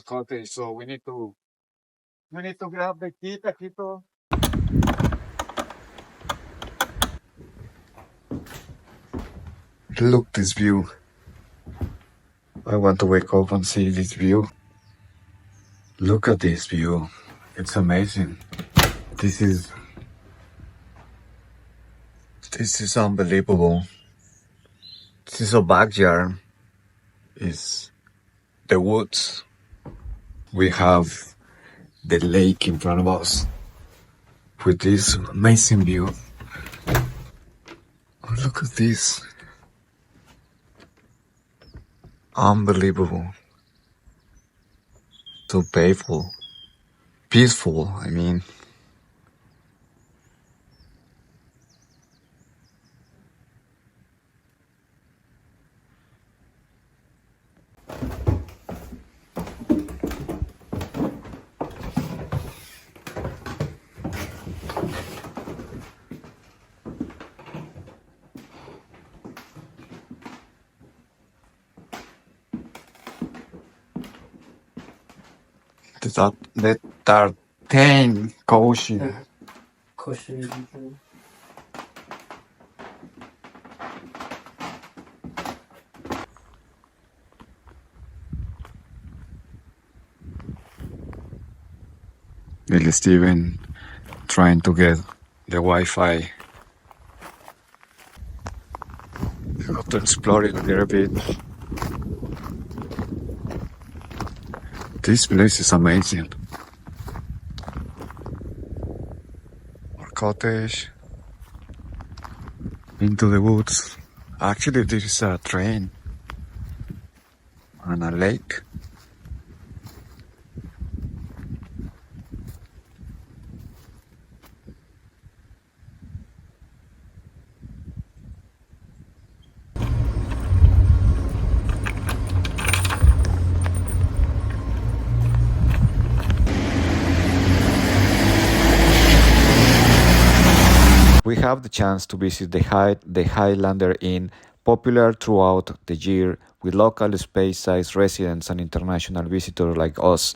cottage, so we need to grab the key, taquito. Look this view. I want to wake up and see this view. Look at this view. It's amazing. This is unbelievable. This is a backyard. It's the woods. We have the lake in front of us with this amazing view. Oh, look at this. Unbelievable. So peaceful, I mean. The tartan koshi. Little Steven trying to get the Wi-Fi. We got to explore it a little bit. This place is amazing. Our cottage into the woods. Actually, there is a train and a lake. We have the chance to visit the Highlander Inn, popular throughout the year with local Speyside residents and international visitors like us.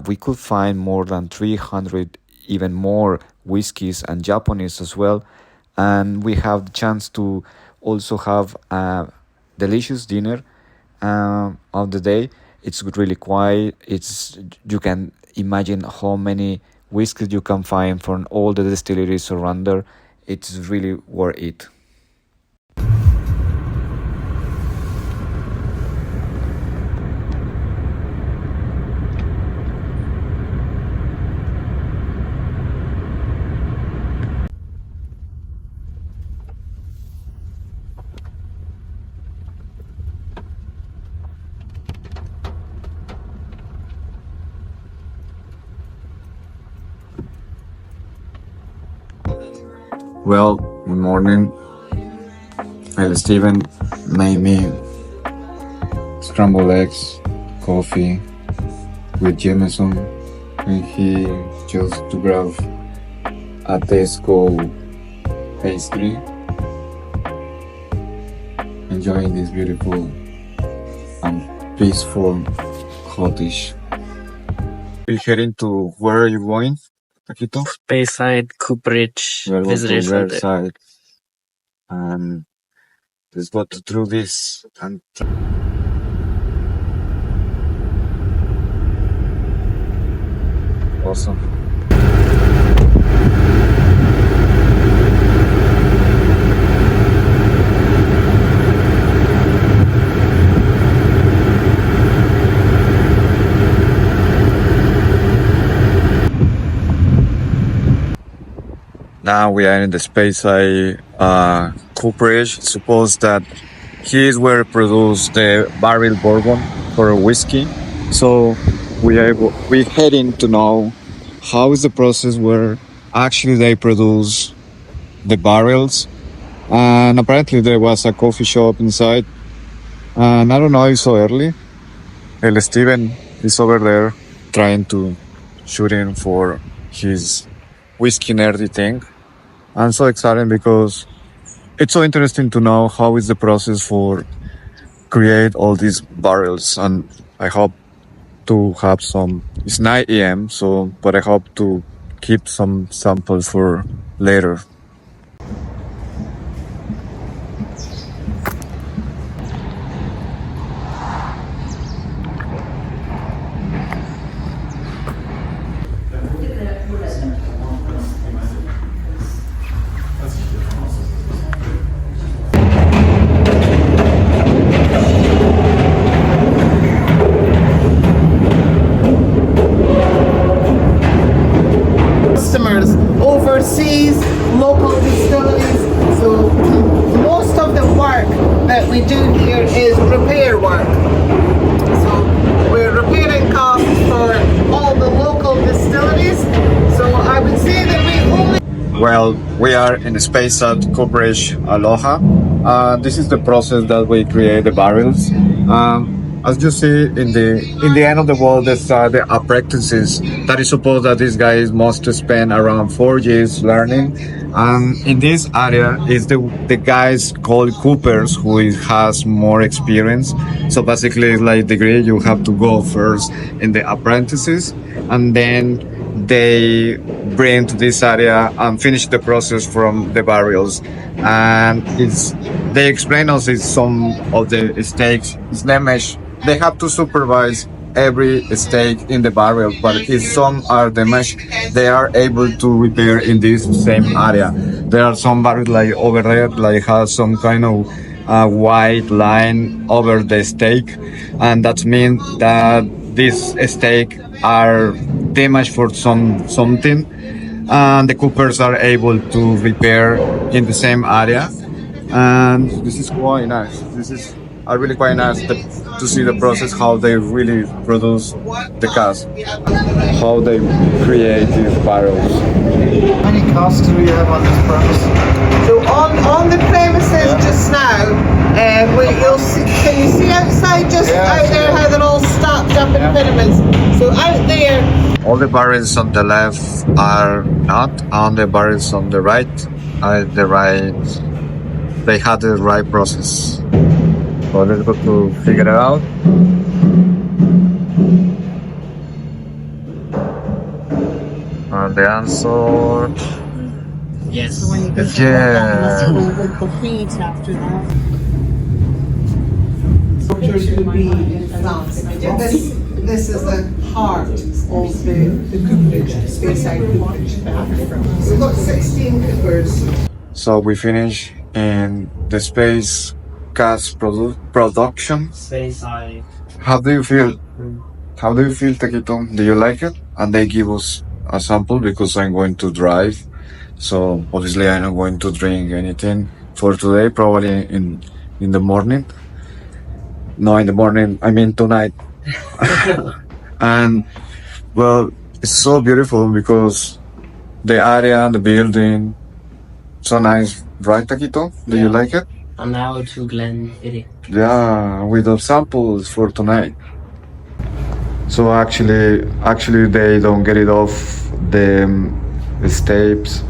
We could find more than 300, even more whiskies and Japanese as well. And we have the chance to also have a delicious dinner of the day. It's really quiet. You can imagine how many whiskeys you can find from all the distilleries around there. It's really worth it. Well, good morning. Little Steven made me scrambled eggs, coffee with Jameson, and he chose to grab a Tesco pastry. Enjoying this beautiful and peaceful cottage. We're heading to where are you going? Taquito? Speyside Cooperage. We're going to Riverside, and let's go through this and awesome. Now we are in the Speyside Cooperage. Suppose that here is where produce the barrel bourbon for whiskey. So we're heading to know how is the process where actually they produce the barrels. And apparently there was a coffee shop inside. And I don't know, it's so early. El Steven is over there trying to shoot in for his whiskey nerdy thing. I'm so excited because it's so interesting to know how is the process for create all these barrels, and I hope to have some. It's 9 a.m. So, but I hope to keep some samples for later. Customers overseas, local distilleries. So most of the work that we do here is repair work. So we're repairing casks for all the local distilleries. So I would say that we only. Well, we are in the Speyside Cooperage, Aloha. This is the process that we create the barrels. As you see in the end of the world, there's the apprentices. That is supposed that these guys must spend around 4 years learning. In this area is the guys called coopers who has more experience. So basically, it's like degree. You have to go first in the apprentices, and then they bring to this area and finish the process from the barrels. And they explain us is some of the stakes. It's damaged. They have to supervise every stake in the barrel, but if some are damaged, they are able to repair in this same area. There are some barrels like over there, like has some kind of white line over the stake, and that means that these stake are damaged for something, and the coopers are able to repair in the same area. And this is quite nice. This is really quite nice to see the process, how they really produce the cask, how they create these barrels. How many casks do you have on this premise? So on the premises just now, you'll see, can you see outside just out there how they're all stacked up in pyramids? So out there, All the barrels on the left are not, and the barrels on the right are they had the right process. So let's go to figure it out. And the answer, Yes. yeah. after that. Pictures would be in France. This is the heart of the cooperage, Speyside Cooperage. We've got 16 coopers. So we finish in the space cask production. Speyside. How do you feel? How do you feel, Taquito? Do you like it? And they give us a sample because I'm going to drive. So obviously I'm not going to drink anything for today, probably in the morning. No, in the morning, I mean tonight. And well, it's so beautiful because the area, the building, so nice, right, Taquito? Do you like it? And now to Glenfiddich. Yeah, with the samples for tonight. So actually they don't get it off the steps.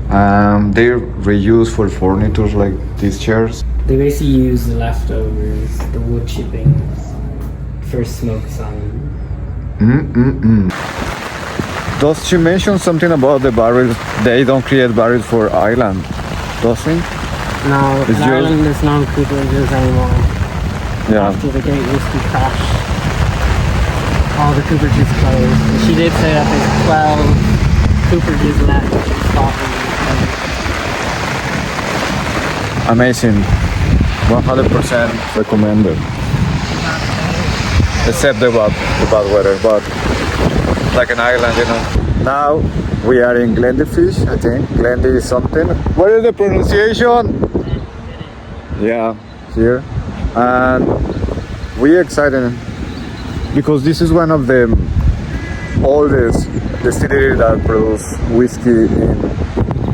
They're reused for furniture like these chairs. They basically use the leftovers, the wood chippings, for smokes on. Does she mention something about the barrels? They don't create barrels for Ireland, does she? No, It's in Ireland there's no cooperages anymore. Yeah. After the Great Whisky crash, all the cooperages closed. And she did say that there's 12 cooperages left in Scotland. Amazing. 100% recommended. Except the bad weather, but like an island, you know. Now we are in Glenlivet, I think. Glenlivet something. What is the pronunciation? Yeah, here. And we're excited because this is one of the oldest distilleries that produce whiskey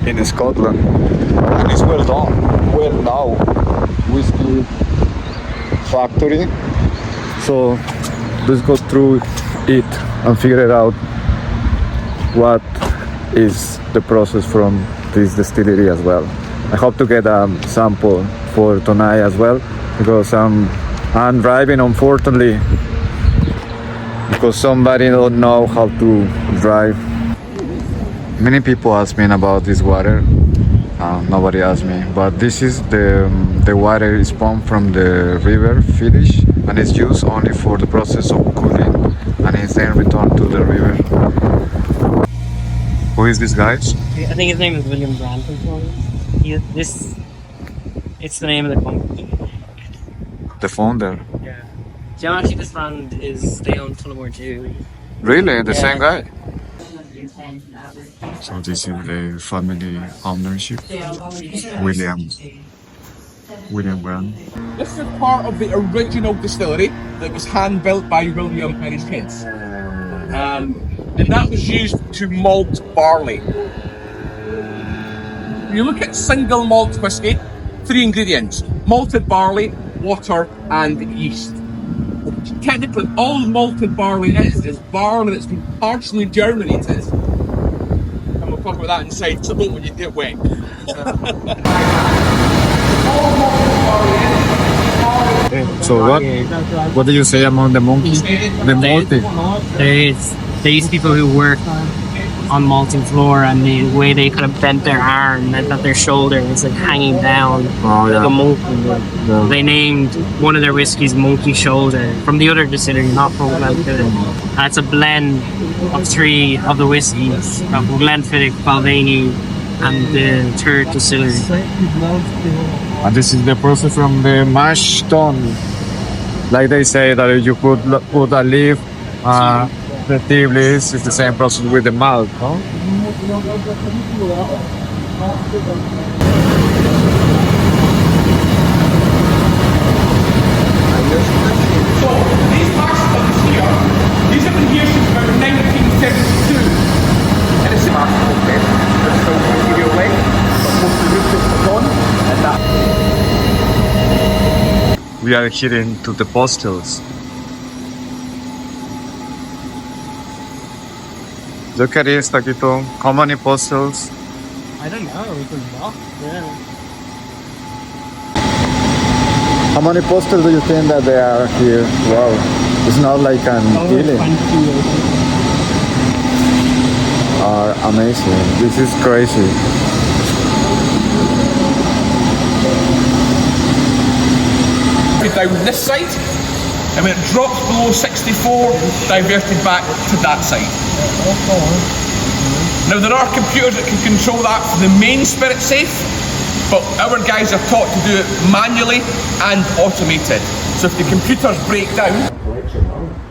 in Scotland. And it's well done, well now. Whiskey factory. So let's go through it and figure it out what is the process from this distillery as well. I hope to get a sample for tonight as well because I'm driving, unfortunately. because somebody don't know how to drive. Many people ask me about this water. Nobody asked me, but this is the water is pumped from the river Glenfiddich, and it's used only for the process of cooling, and it's then returned to the river. Who is this guy? I think his name is William Grant. It's the name of the company. The founder. Yeah. John actually this friend they own Tullamore too. Really? The Yeah. same guy? So this is the family ownership. William Grant. This is part of the original distillery that was hand built by William and his kids. And that was used to malt barley. You look at single malt whiskey, 3 ingredients: malted barley, water, and yeast. Technically, all malted barley is barley that's been partially germinated. And we'll talk about that inside, so don't when you get wet. So what do you say among the monkeys? The malted. There's people who work on malting floor, and the way they kind of bent their arm, that their shoulder was like hanging down like a monkey. Yeah. They named one of their whiskies Monkey Shoulder from the other distillery, not from Glenfiddich. And it's a blend of 3 of the whiskies of Glenfiddich, Balvenie, and the third distillery. And this is the process from the mash tun. Like they say that you could put a leaf, the tea leaves, it's the same process with the malt, huh? So these mash tuns here, these have been here since about 1972. And it's a mash tun bed. There's still material left, but most of the roof is gone, and that. We are heading to the postels. Look at this, Taquito. How many postels? I don't know, we could walk. Yeah. How many postels do you think that there are here? Wow, it's not like an feeling. Are amazing. This is crazy. Down this side, and when it drops below 64, diverted back to that side. Now there are computers that can control that for the main spirit safe, but our guys are taught to do it manually and automated. So if the computers break down,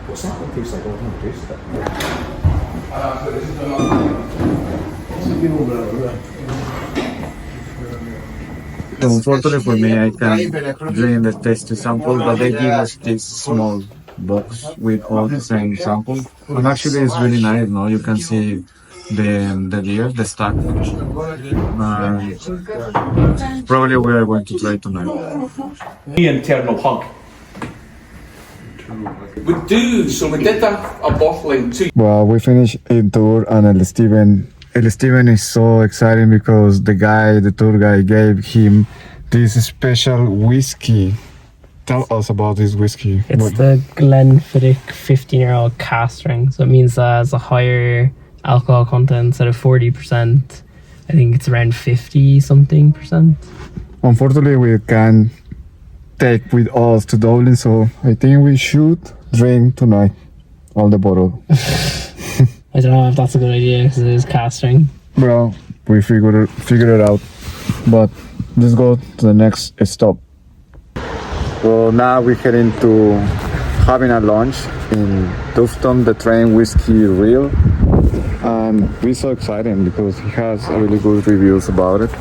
What's that one taste like? I've never tasted Unfortunately for me, I can drink the tasty sample, but they give us this small box with all the same samples. And actually it's really nice, no? You can see the beer, the stack. Probably we are going to try tonight. the internal hug. We did a bottling too. Well, we finished a tour and El Steven is so excited because the tour guy gave him this special whiskey. Tell us about this whiskey. It's the Glenfiddich 15-year-old cask strength, so it means that it has a higher alcohol content instead of 40%. I think it's around 50-something%. Unfortunately, we can't take with us to Dublin, so I think we should drink tonight all the bottle. I don't know if that's a good idea because it is cask strength. Well, we figure it out, but let's go to the next stop. So now we're heading to having a lunch in Tufton, the Tren Whiskey Reel, and we're so excited because he has really good reviews about it.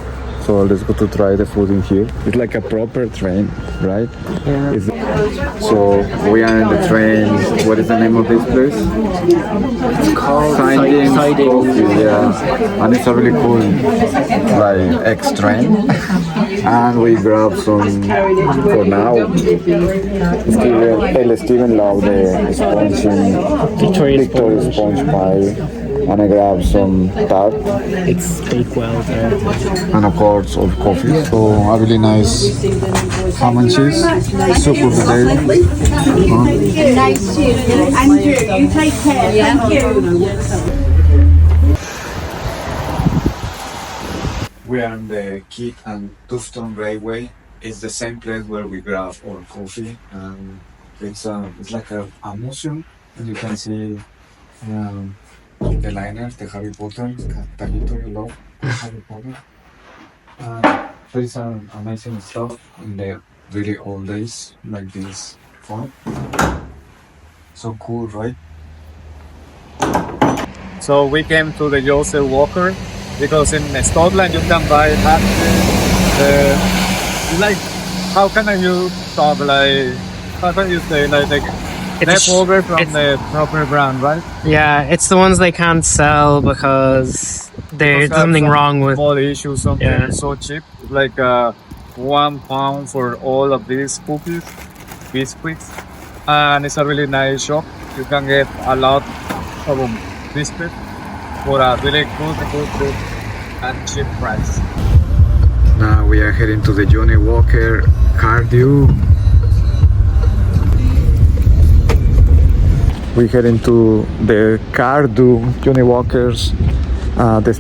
So let's go to try the food in here. It's like a proper train, right? Yeah. So we are in the train. What is the name of this place? It's called Sidings Sidings. Coffee, yeah. And it's a really cool, like, X-train. And we grab some, for now, Steven love the sponge, Victorian Sponge pie. and I grab some tart It's Bakewell there. and a quart of coffee. So a really nice ham and cheese soup of the day. Nice to you. And you take care. Thank you. We are on the Keat and Tufton Railway. It's the same place where we grab our coffee. It's like a museum, and you can see the liners, the Harry Potter, Castillo, you love Harry Potter. There is some amazing stuff in the really old days, like this font. So cool, right? So we came to the Johnnie Walker because in Scotland you can buy like, how can you talk, like, how can you say, like leftover from the proper brand, right? Yeah, it's the ones they can't sell because there's something wrong with. Small issue, something Yeah. so cheap, like £1 for all of these cookies, biscuits, and it's a really nice shop. You can get a lot of biscuits for a really good and cheap price. Now we are heading to the Johnnie Walker Cardhu. We heading to the Cardhu Johnnie Walker's, the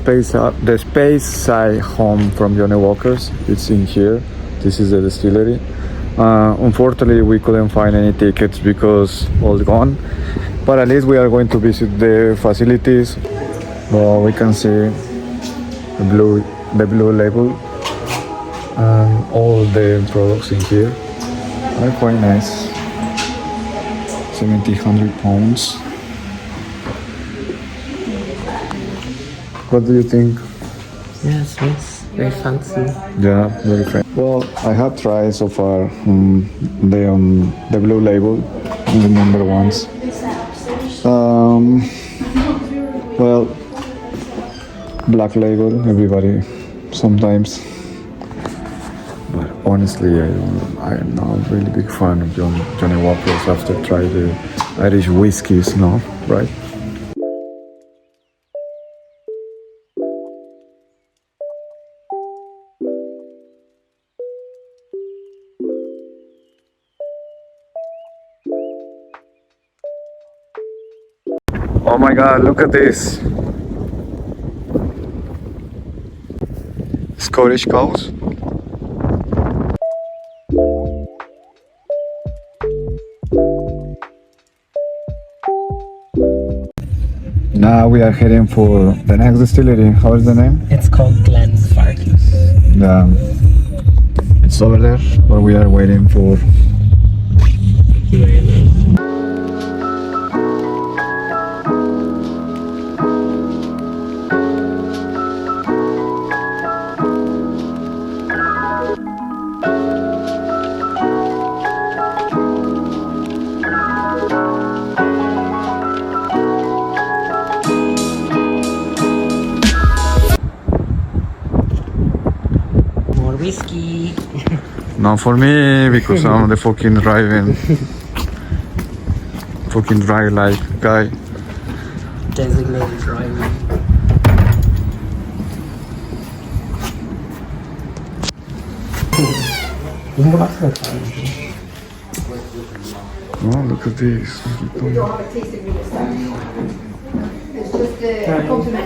Speyside home from Johnnie Walker's. It's in here. This is the distillery. Unfortunately, we couldn't find any tickets because all gone. But at least we are going to visit the facilities. Well, we can see the blue label and all the products in here are quite nice. 100 pounds. What do you think? Yeah, it's nice. Very fancy. Yeah, very fancy. Well, I have tried so far the blue label, the number ones. Well, black label, everybody sometimes. But honestly, I'm not a really big fan of Johnnie Walker's after trying the Irish whiskies, no, right? Oh my God, look at this. Scottish cows. Now we are heading for the next distillery. How is the name? It's called Glenfiddich. It's over there, but we are waiting for. More whiskey. Not for me, because I'm the fucking driving. Fucking drive like guy. Designated driver. You can go back to the car. Oh, look at this.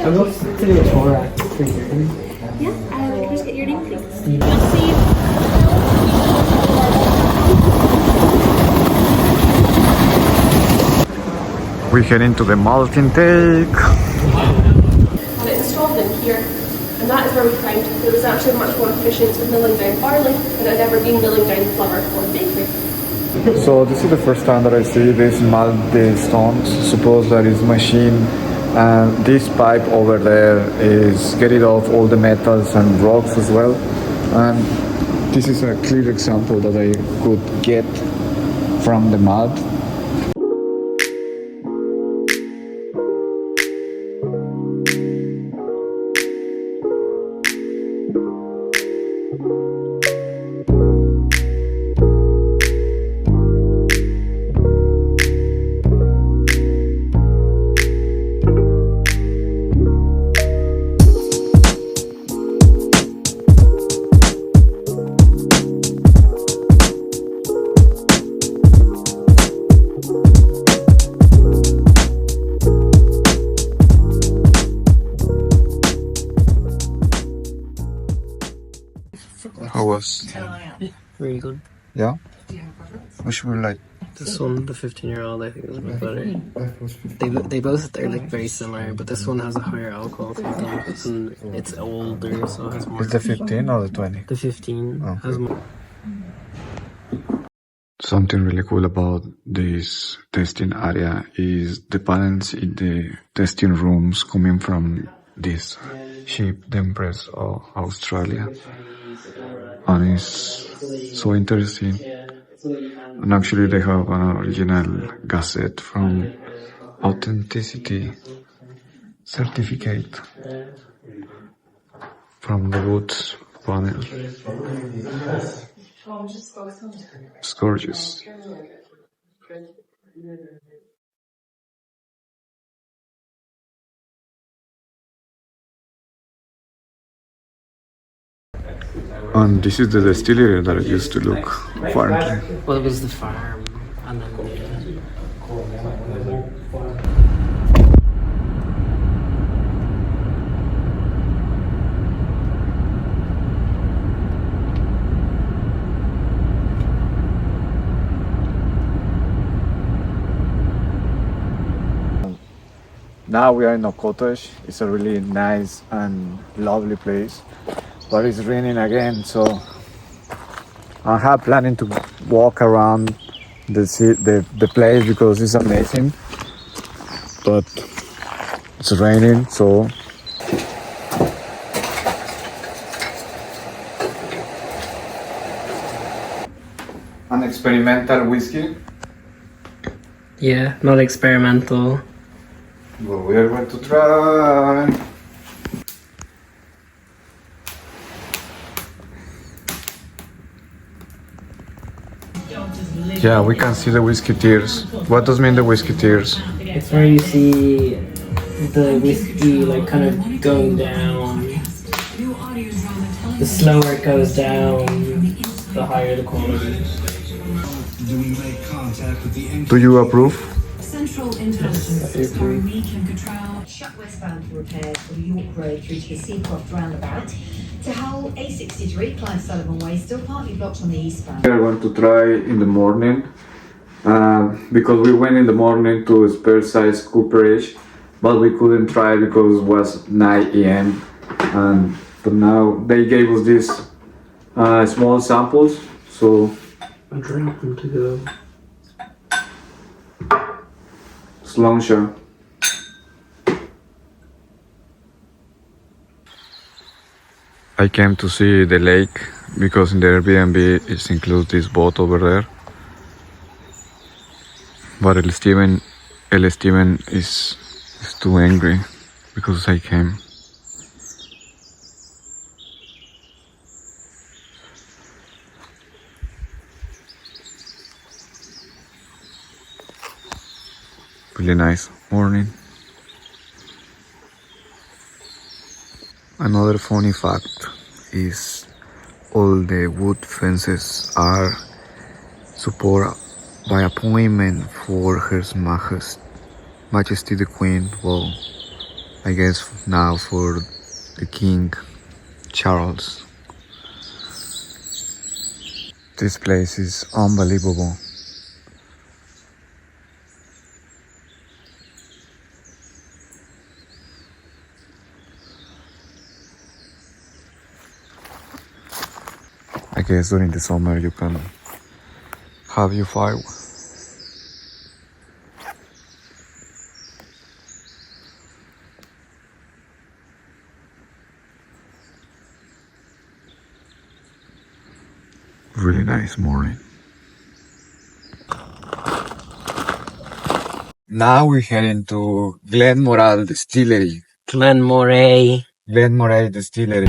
I'll go to the tour at 3:30. Yeah, can I just get your name, please? Steve. We head into the malt intake. And it installed in here, and that is where we found it was actually much more efficient with milling down barley than it had ever been milling down flour for bakery. So this is the first time that I see this malt stones. Suppose that is machine, and this pipe over there is getting off all the metals and rocks as well. And this is a clear example that I could get from the malt. How was? Really good. Yeah? Which one like? This one, the 15-year-old, I think is a bit better. They both are like very similar, but this one has a higher alcohol content and it's older, so it has more. Is the 15 or the 20? The 15 has more. Something really cool about this testing area is the panels in the testing rooms coming from this ship, the Empress of Australia. And it's so interesting. And actually they have an original gazette from authenticity certificate from the wood panel. It's gorgeous. And this is the distillery that I used to look apparently. Well, it was the farm, and then Now we are in a cottage. It's a really nice and lovely place, but it's raining again, so I have planning to walk around the place because it's amazing, but it's raining, so an experimental whiskey. yeah, not experimental. Well, we are going to try. Yeah, we can see the whiskey tears. What does mean the whiskey tears? It's where you see the whiskey like kind of going down. The slower it goes down, the higher the quality. Do you approve? Central interfaces are weak and control. Shut westbound for repairs for the York Road through to the Seacroft roundabout. To Hull A63, Clive Sullivan Way, still partly blocked on the eastbound. We are going to try in the morning because we went in the morning to Speyside Cooperage, but we couldn't try because it was 9 a.m. But now they gave us these small samples, so I drank them to go. it's long shot. I came to see the lake because in the Airbnb it includes this boat over there. But El Steven is too angry because I came. Really nice morning. Another funny fact is all the wood fences are supported by appointment for Her Majesty the Queen. Well, I guess now for the King Charles. This place is unbelievable. I guess during the summer you can have your fire. Really nice morning. Now we're heading to Glenmoray Distillery. Glenmoray Distillery.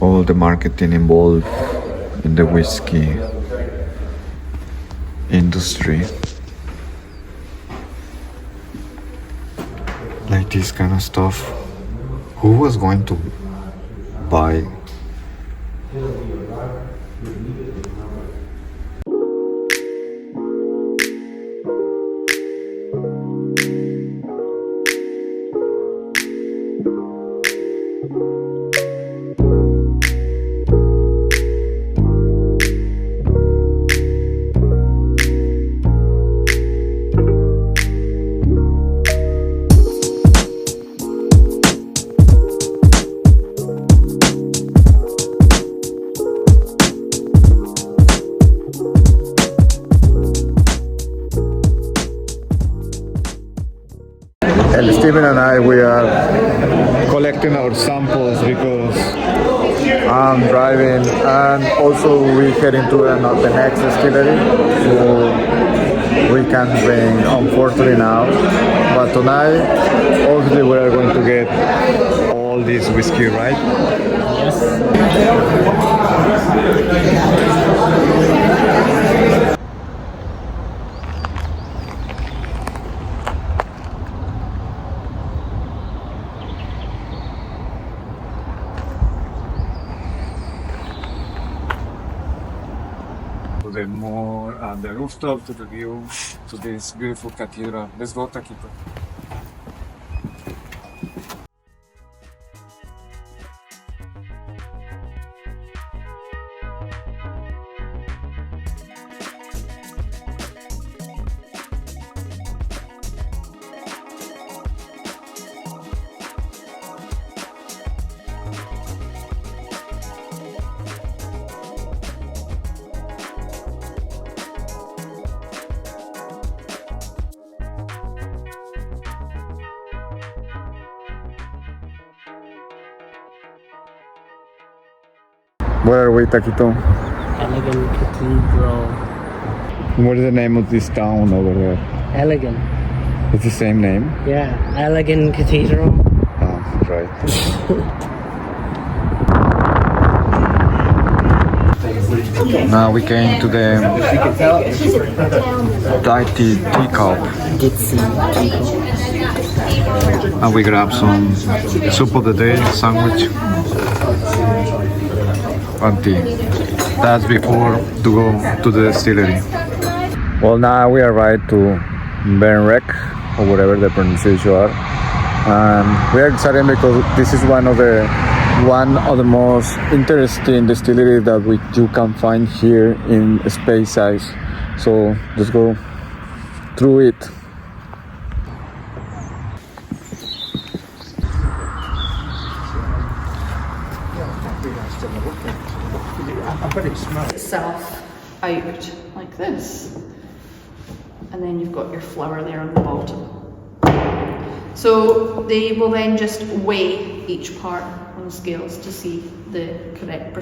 all the marketing involved in the whiskey industry. Like this kind of stuff. Who was going to buy? Steven and I, we are collecting our samples because I'm driving, and also we heading to the next distillery, so we can drink unfortunately now. But tonight, obviously, we are going to get all this whiskey, right? Yes. The more the rooftop, to the view, to this beautiful cathedral. Let's go, Taquito. Where are we, Taquito? Elegant Cathedral. What is the name of this town over there? Elegant. It's the same name? Yeah, Elegant Cathedral. Oh, right. Now we came to the Daiti teacup. And we grabbed some soup of the day, sandwich, and tea. That's before to go to the distillery. Well, now we arrived to BenRiach, or whatever the pronunciation are. And we are excited because this is one of the most interesting distilleries that you can find here in Speyside. So let's go through it. Itself out like this, and then you've got your flour there on the bottom. So they will then just weigh each part on the scales to see the correct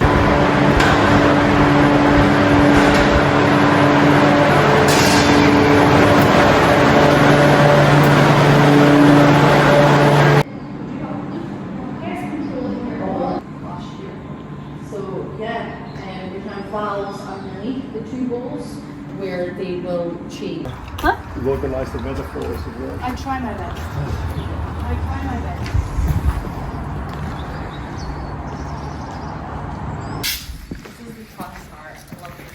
valves underneath the two bowls where they will change. Huh? You organise the weather for us as well. I try my best. This is the tough part. I love this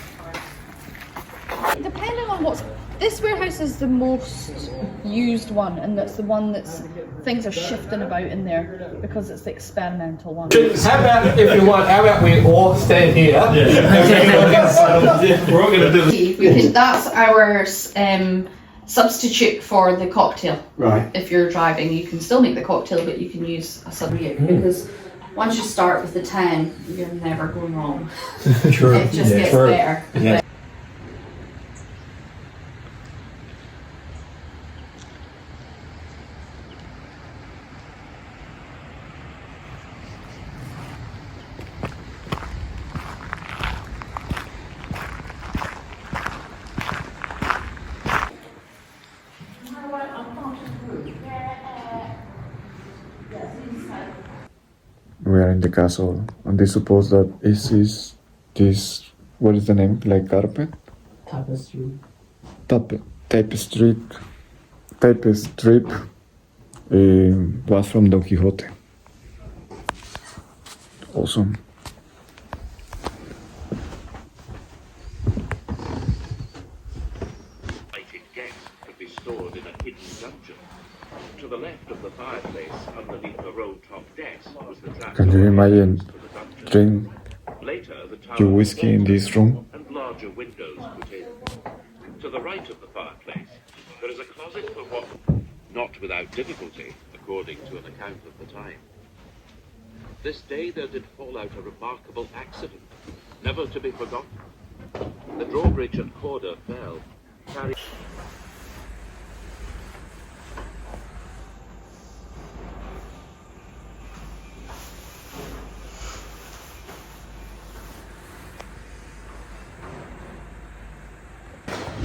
part. Depending on what's... This warehouse is the most used one, and that's the one that's... Things are shifting about in there because it's the experimental one. How about, if you want, how about we all stand here? We're all going to do this. That's our substitute for the cocktail. Right. If you're driving, you can still make the cocktail, but you can use a substitute because once you start with the 10, you're never going wrong. True. It just gets true. better. Yeah. We are in the castle, and they suppose that is this. What is the name? Like carpet? Tapestry. Tapestry. Tapestry was from Don Quixote. Awesome. Guests could be stored in a hidden dungeon. To the left of the fireplace, underneath the roll-top desk, was the trap. Can you imagine drink Later, the tower your whiskey in this room? and larger windows put in. To the right of the fireplace, there is a closet for what, not without difficulty, according to an account of the time. This day there did fall out a remarkable accident, never to be forgotten. The drawbridge at Cardhu fell, carrying...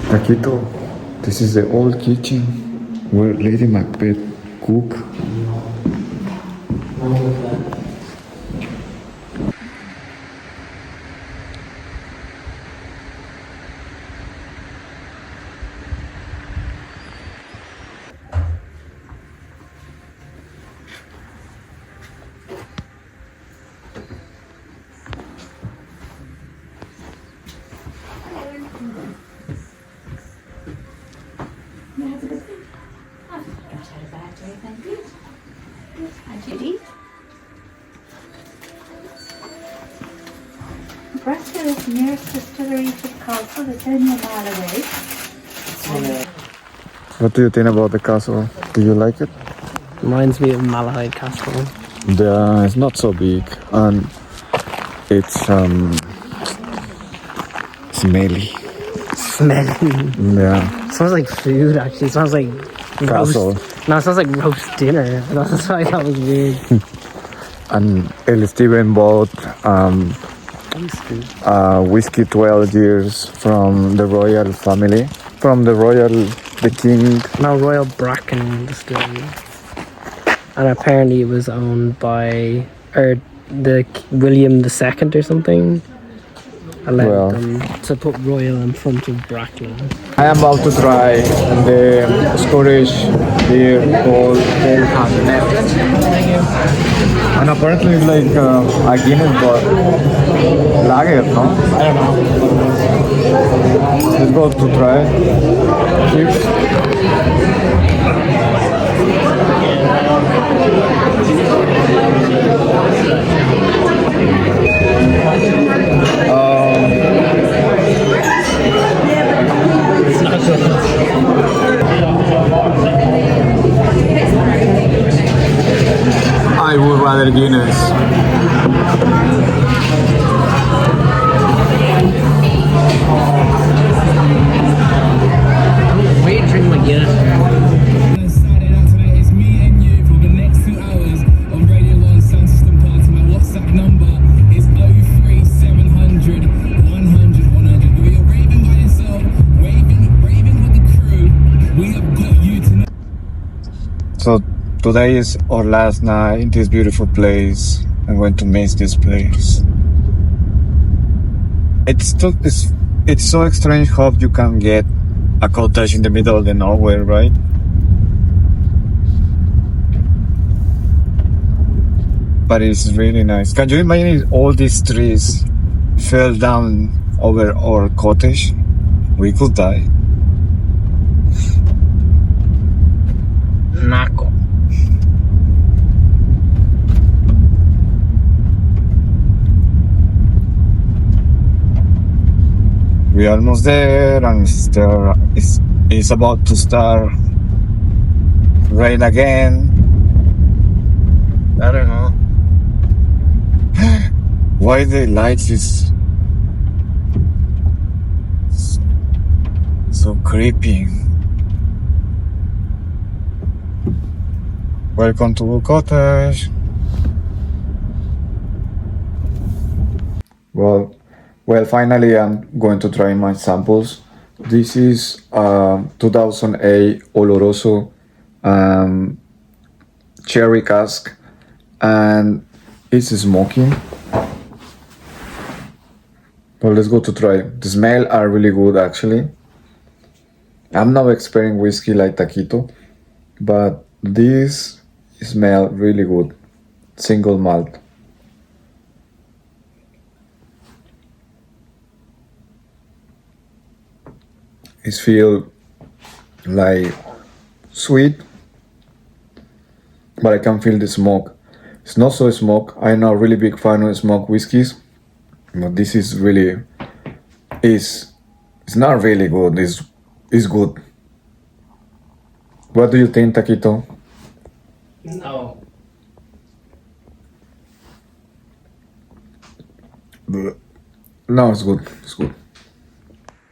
Taquito, this is the old kitchen where Lady Macbeth cooked. Bristol is the nearest distillery to the castle. It's only a mile away. What do you think about the castle? Do you like it? Reminds me of Malahide Castle. It's not so big, and it's smelly. Smelly. Yeah. Smells like food, actually. It smells like Castle. roast. No, it smells like roast dinner. That's why that was weird. And El Steven bought whiskey 12 years from the royal family, from the king. No, Royal Bracken Distillery. And apparently it was owned by the William II or something. Allowed them to put royal in front of Bracken. I am about to try the Scottish beer called Glenlivet. And apparently it's like a Guinness but lager, no? I don't know. Let's go to try it. Cheers. It's not I would rather Guinness. Wait, drink my Guinness. It's me and you for the next 2 hours on Radio 1 Sound System Party. My WhatsApp number is 03700 100 100. Whether you're raving by yourself, raving with the crew, we have got you tonight. So today is our last night in this beautiful place. I'm going to miss this place. It's so strange how you can get a cottage in the middle of the nowhere, right? But it's really nice. Can you imagine if all these trees fell down over our cottage? We could die. Naco. We're almost there, and it's about to start rain again. I don't know why the lights is so creepy. Welcome to the cottage. Well, finally I'm going to try my samples. This is 2008 Oloroso cherry cask, and It's smoking. But let's go to try. The smell are really good actually. I'm not experiencing whiskey like taquito, but this smell really good. Single malt. It feel like sweet, but I can feel the smoke. It's not so smoke. I'm not really big fan of smoked whiskeys, but this is really it's not really good. It's good. What do you think, Taquito? No. No, it's good. It's good.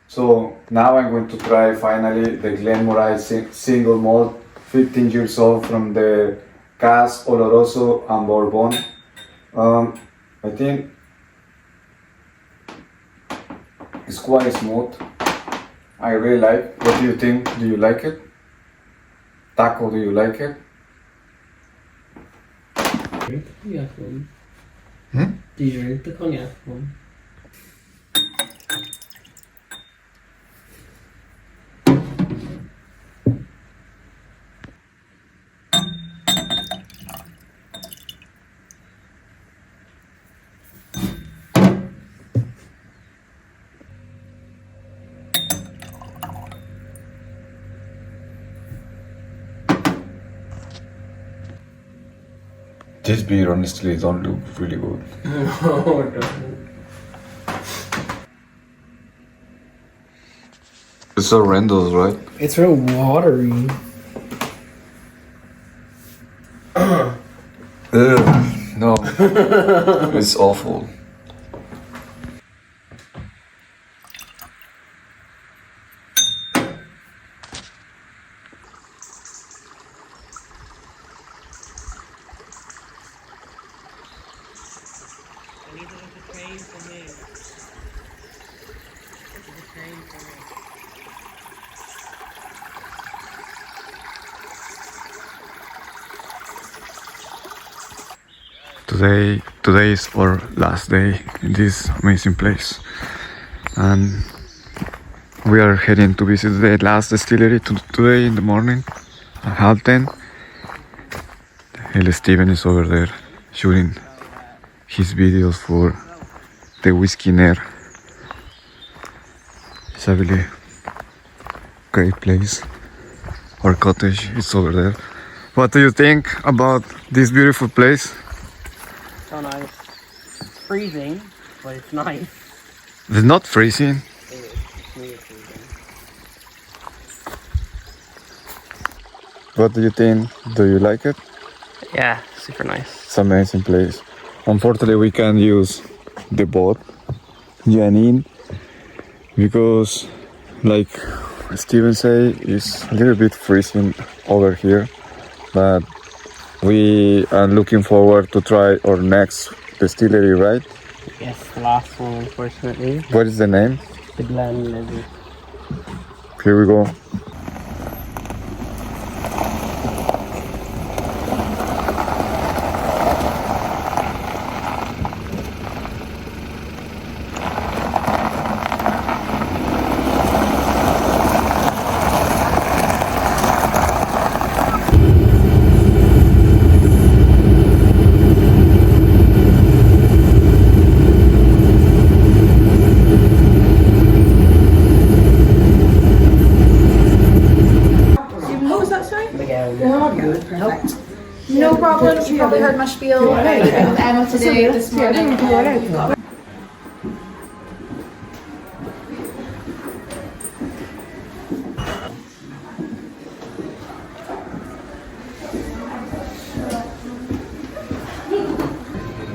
So now I'm going to try finally the Glenmorangie single malt, 15 years old from the Cas, Oloroso and Bourbon. I think it's quite smooth. I really like. What do you think? Do you like it? Taco, do you like it? Cognac one. Hmm? Do you drink the cognac one? This beer honestly don't look really good. No, it doesn't. It's horrendous, right? It's real watery. No, it's awful. Today is our last day in this amazing place, and we are heading to visit the last distillery today in the morning at 10:30. El Steven is over there shooting his videos for the Whiskey Nerd. It's a really great place. Our cottage is over there. What do you think about this beautiful place? So nice. Freezing, but it's nice. It's not freezing. It's really freezing. What do you think? Do you like it? Yeah, super nice. It's an amazing place. Unfortunately, we can't use the boat, Janine, because, like Steven say, it's a little bit freezing over here. But we are looking forward to try our next distillery, right? Yes, the last one, unfortunately. What is the name? The Glenlivet. Here we go. No problem. You probably heard my spiel about Emma today, this morning.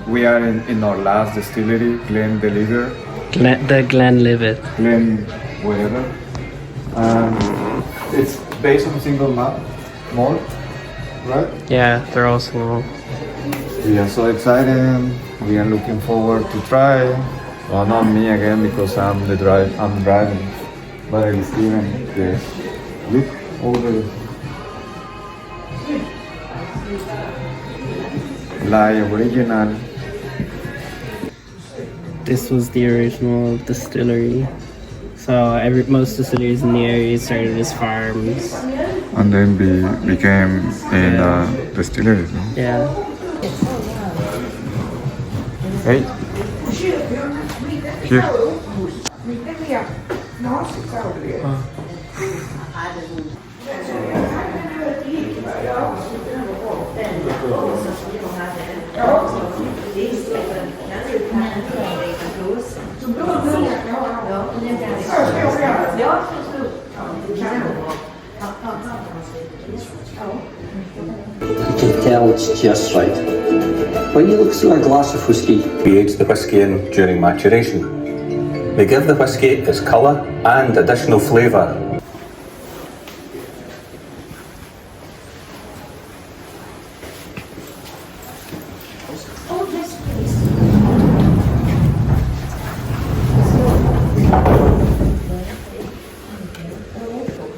We are in our last distillery, Glenlivet. The Glenlivet. Glen whatever. It's based on single malt, right? Yeah, they're all small. We are so excited. We are looking forward to try. Well, not me again because I'm driving. But it's Steven. Yes. Look over. La original this was the original distillery. So most distilleries in the area started as farms. And then became in distilleries. No? Yeah. Hey. Here. You can tell it's just right. When you look through a glass of whiskey, we age the whiskey in during maturation. We give the whiskey its colour and additional flavour.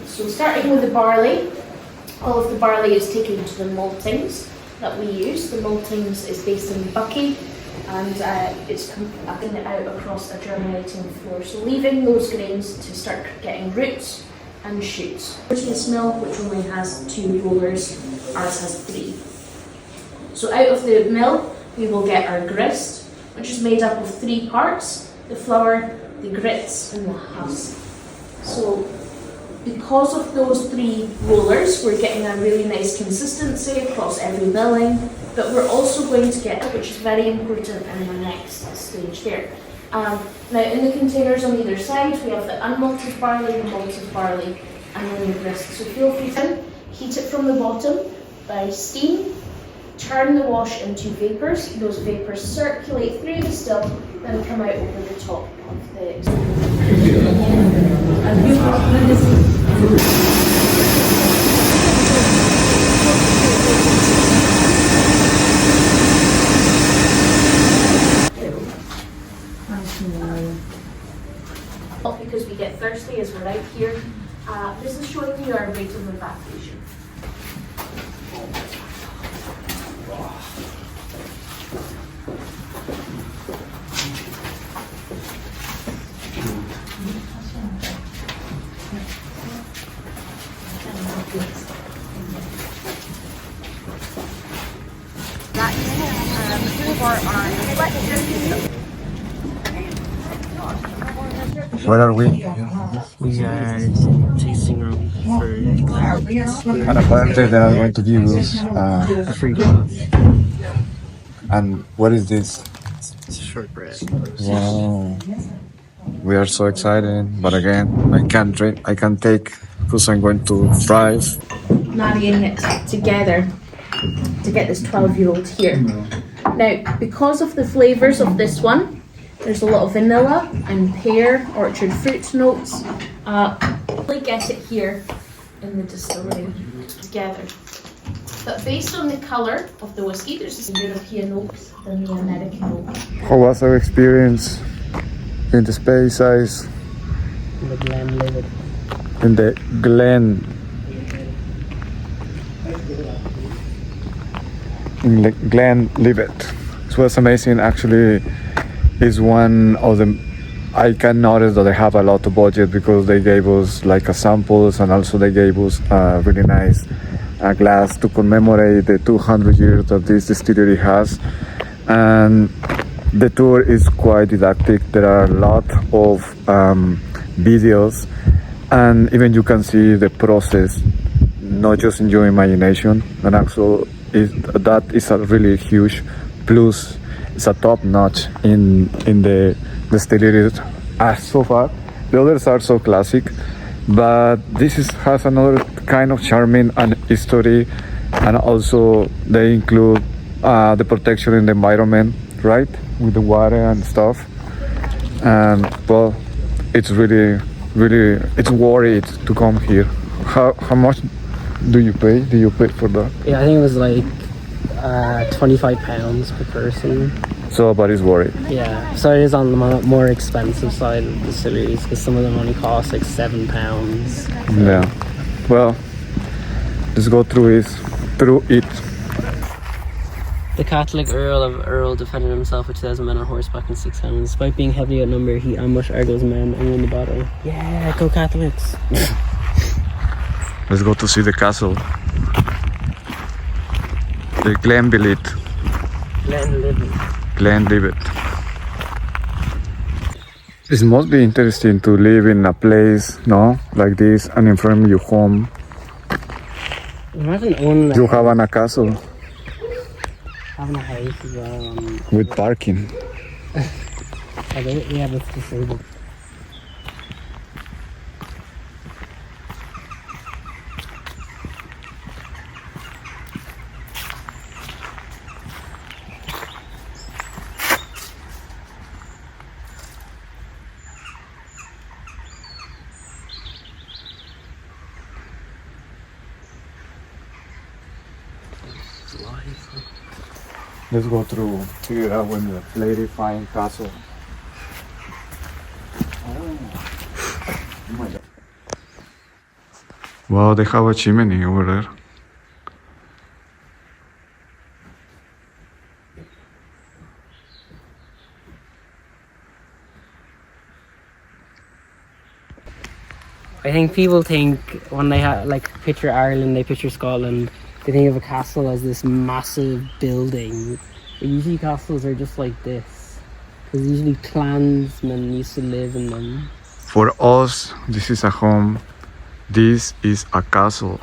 So starting with the barley, all of the barley is taken to the maltings that we use. The maltings is based in Bucky, and it's coming out across a germinating floor. So leaving those grains to start getting roots and shoots. This mill, which only has 2 rollers, ours has 3. So out of the mill, we will get our grist, which is made up of 3 parts: the flour, the grits, and the husk. So because of those 3 rollers, we're getting a really nice consistency across every milling, but we're also going to get, which is very important in the next stage there. Now in the containers on either side, we have the unmalted barley, the malted barley, and then the grist. So feel free to heat it from the bottom by steam, turn the wash into vapours. Those vapours circulate through the still, then come out over the top of the... Because we get thirsty as we're out here. This is showing you our rate of evaporation. Where are we? We are tasting room for And apparently they are going to give us free glass. And what is this? It's shortbread. Wow. We are so excited, but again, I can't drink. I can't take because I'm going to drive. Marrying it together to get this 12-year-old here. Now, because of the flavours of this one, there's a lot of vanilla and pear, orchard fruit notes. We get it here in the distillery together. But based on the colour of the whiskey, there's a European note than the American note. How was our experience in the Speyside? The Glenlivet. In the Glenlivet. It was amazing. Actually, is one of the. I can notice that they have a lot of budget because they gave us like a samples, and also they gave us a really nice glass to commemorate the 200 years that this distillery has. And the tour is quite didactic. There are a lot of videos, and even you can see the process, not just in your imagination. And also, that is a really huge plus. It's a top notch in the distilleries so far. The others are so classic, but this has another kind of charming and history, and also they include the protection in the environment, right, with the water and stuff. And well, it's really it's worth it to come here. How much do you pay? Do you pay for that? Yeah, I think it was like £25 per person. So, but it's worth it. Yeah, so it is on the more expensive side of the distilleries because some of them only cost like £7. So. Yeah. Well, let's go through it. The Catholic Earl defended himself with 2,000 men on horseback and 6 cannons. Despite being heavily outnumbered, he ambushed Argyll's men and won the battle. Yeah, go Catholics! Let's go to see the castle. The Glenlivet. It must be interesting to live in a place, no, like this, and in front of your home. Imagine owning You have a castle having a house as well. with parking. Yeah, that's disabled. Let's go through, figure out when the lady find castle. Oh my God. Wow, they have a chimney over there. I think people think when they picture Ireland, they picture Scotland, they think of a castle as this massive building. But usually castles are just like this. Because usually clansmen used to live in them. For us, this is a home. This is a castle.